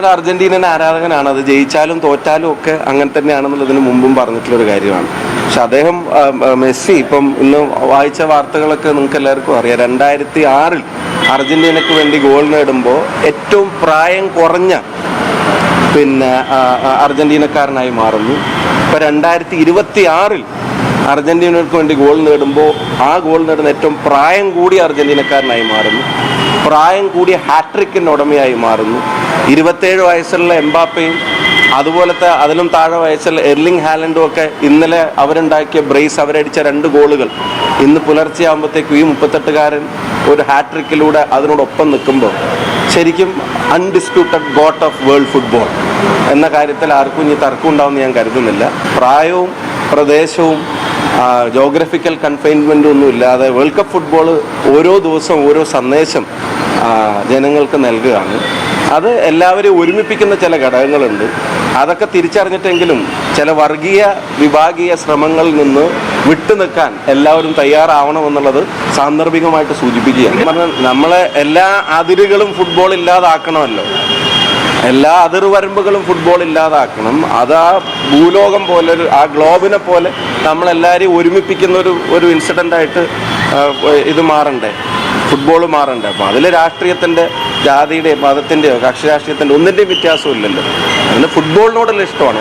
ഒരു അർജന്റീനൻ ആരാധകനാണ്. അത് ജയിച്ചാലും തോറ്റാലും ഒക്കെ അങ്ങനെ തന്നെയാണെന്നുള്ളതിന് മുമ്പും പറഞ്ഞിട്ടുള്ളൊരു കാര്യമാണ്. പക്ഷെ അദ്ദേഹം മെസ്സി ഇപ്പം ഇന്ന് വായിച്ച വാർത്തകളൊക്കെ നിങ്ങൾക്ക് എല്ലാവർക്കും അറിയാം. 2006 അർജന്റീനയ്ക്ക് വേണ്ടി ഗോൾ നേടുമ്പോൾ ഏറ്റവും പ്രായം കുറഞ്ഞ അർജന്റീനക്കാരനായി മാറുന്നു. ഇപ്പം 2026 അർജന്റീനയ്ക്ക് വേണ്ടി ഗോൾ നേടുമ്പോൾ ആ ഗോൾ നേടുന്ന ഏറ്റവും പ്രായം കൂടിയ അർജന്റീനക്കാരനായി മാറുന്നു. പ്രായം കൂടിയ ഹാട്രിക്കിൻ്റെ ഉടമയായി മാറുന്നു. 27 വയസ്സുള്ള എംബാപ്പയും അതുപോലത്തെ അതിലും താഴെ വയസ്സുള്ള എർലിംഗ് ഹാലൻഡും ഒക്കെ ഇന്നലെ അവരുണ്ടാക്കിയ ബ്രേസ്, അവരടിച്ച 2 ഗോളുകൾ ഇന്ന് പുലർച്ചെയാകുമ്പോഴത്തേക്കും ഈ 38-കാരൻ ഒരു ഹാട്രിക്കിലൂടെ അതിനോടൊപ്പം നിൽക്കുമ്പോൾ ശരിക്കും undisputed got of world football എന്ന കാര്യത്തിൽ ആർക്കും ഇനി തർക്കം ഉണ്ടാവുമെന്ന് ഞാൻ കരുതുന്നില്ല. പ്രായവും പ്രദേശവും ജോഗ്രഫിക്കൽ കൺഫൈൻമെൻറ്റും ഒന്നും ഇല്ലാതെ വേൾഡ് കപ്പ് ഫുട്ബോൾ ഓരോ ദിവസവും ഓരോ സന്ദേശം ജനങ്ങൾക്ക് നൽകുകയാണ്. അത് എല്ലാവരെയും ഒരുമിപ്പിക്കുന്ന ചില ഘടകങ്ങളുണ്ട്. അതൊക്കെ തിരിച്ചറിഞ്ഞിട്ടെങ്കിലും ചില വർഗീയ വിഭാഗീയ ശ്രമങ്ങളിൽ നിന്ന് വിട്ടുനിൽക്കാൻ എല്ലാവരും തയ്യാറാവണമെന്നുള്ളത് സാന്ദർഭികമായിട്ട് സൂചിപ്പിക്കുകയാണ്. നമ്മളെ എല്ലാ അതിരുകളും ഫുട്ബോൾ ഇല്ലാതാക്കണമല്ലോ, എല്ലാ അതിർവരമ്പുകളും ഫുട്ബോൾ ഇല്ലാതാക്കണം. അത് ആ ഭൂലോകം പോലെ ആ ഗ്ലോബിനെ പോലെ നമ്മളെല്ലാവരെയും ഒരുമിപ്പിക്കുന്ന ഒരു ഇൻസിഡൻ്റായിട്ട് ഇത് മാറണ്ടേ, ഫുട്ബോൾ മാറണ്ടേ. അപ്പോൾ അതിൽ രാഷ്ട്രീയത്തിൻ്റെ, ജാതിയുടെയോ മതത്തിൻ്റെയോ കക്ഷി രാഷ്ട്രീയത്തിൻ്റെ ഒന്നിൻ്റെയും വ്യത്യാസമില്ലല്ലോ. അതിന് ഫുട്ബോളിനോടുള്ള ഇഷ്ടമാണ്.